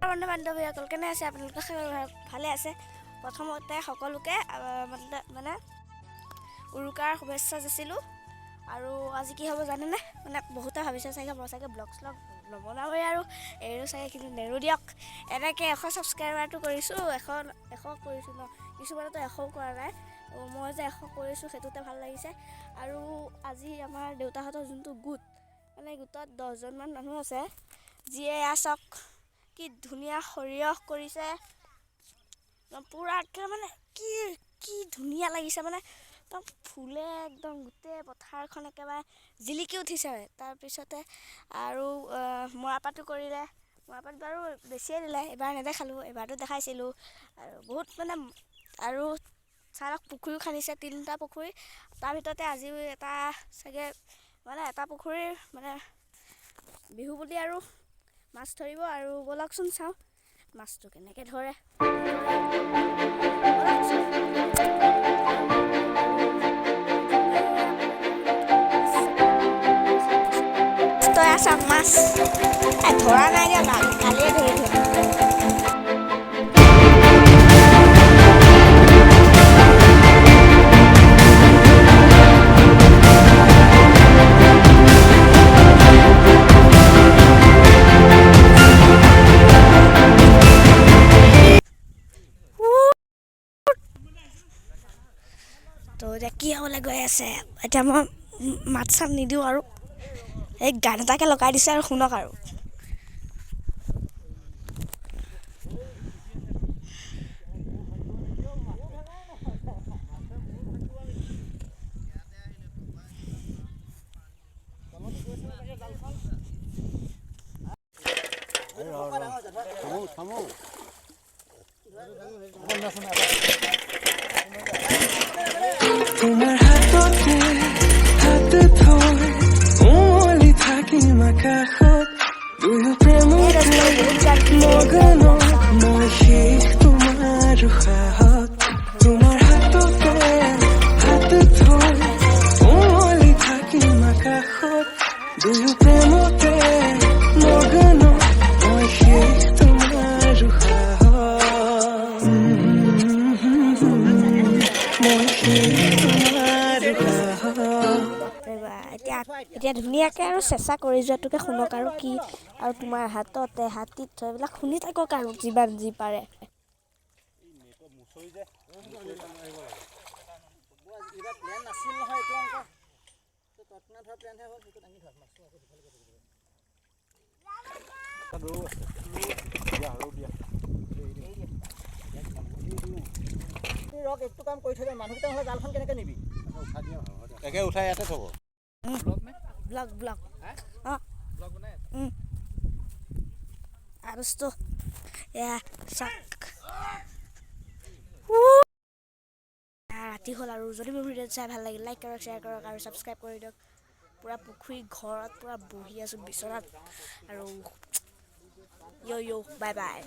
বন্ধু বান্ধৱীসকল কেনে আছে আপোনালোকে ভালে আছে প্ৰথমতে সকলোকে মানে উৰুকাৰ শুভেচ্ছা যাচিলোঁ আৰু আজি কি হ'ব জানেনে মানে বহুতে ভাবিছে চাগে মই চাগে ব্লগ শ্লগ নবনাওঁৱেই আৰু এৰো চাগে কিন্তু নেৰো দিয়ক এনেকৈ 100 ছাবস্ক্ৰাইবাৰটো কৰিছোঁ 100 কৰিছোঁ ন কিছুমানেতো 100ও কৰা নাই মই যে 100 কৰিছোঁ সেইটোতে ভাল লাগিছে আৰু আজি আমাৰ দেউতাহঁতৰ যোনটো গোট মানে গোটত 10জনমান মানুহ আছে যিয়ে চাওক কি ধুনীয়া সৰিয়হ কৰিছে পুৰা মানে কি ধুনীয়া লাগিছে মানে একদম ফুলে একদম গোটেই পথাৰখন একেবাৰে জিলিকি উঠিছে তাৰপিছতে আৰু মৰাপাতো কৰিলে মৰাপাত বাৰু বেছিয়ে দিলে এবাৰ নেদেখালোঁ এবাৰতো দেখাইছিলোঁ আৰু বহুত মানে আৰু চাৰক পুখুৰীও খান্দিছে 3টা পুখুৰী তাৰ ভিতৰতে আজিও এটা চাগে মানে এটা পুখুৰীৰ মানে বিহু বুলি আৰু মাছ ধৰিব আৰু বলকচোন চাওঁ মাছটো কেনেকৈ ধৰে চাওক মাছ ধৰা নাই দিয়া কালিয়ে ধৰি তো এতিয়া কি হ'বলৈ গৈ আছে এতিয়া মই মাত চাত নিদিওঁ আৰু এই গান এটাকে লগাই দিছে আৰু শুনক আৰু তোমাৰ হাততে হাত থৈ উমলি থাকিম আকাশত দুয়ো প্ৰেমতে মগন মই শেষ তোমাৰ উশাহত তোমাৰ হাততে হাত থৈ উমলি থাকিম আকাশত দুয়ো প্ৰেমতে মগন মই শেষ তোমাৰ উশাহত এতিয়া ধুনীয়াকৈ আৰু চেষ্টা কৰি যোৱাটোকে শুনক আৰু কি আৰু তোমাৰ হাততে হাতীত থৈ এইবিলাক শুনি থাকক আৰু যিমান যি পাৰে একটু কাম কৰি থৈ মানুহকেইটা হ'লে জালখন কেনেকৈ নিবি একে উঠাই ইয়াতে থ'ব ব্লগ অঁ বস্তু এয়া চাওক ৰাতি হ'ল আৰু যদি মোৰ ভিডিঅ'টো চাই ভাল লাগিল লাইক কৰক শ্বেয়াৰ কৰক আৰু ছাবস্ক্ৰাইব কৰি দিয়ক পূৰা পুখুৰী ঘৰত পূৰা বহি আছোঁ বিচনাত আৰু য়ৌ বাই বাই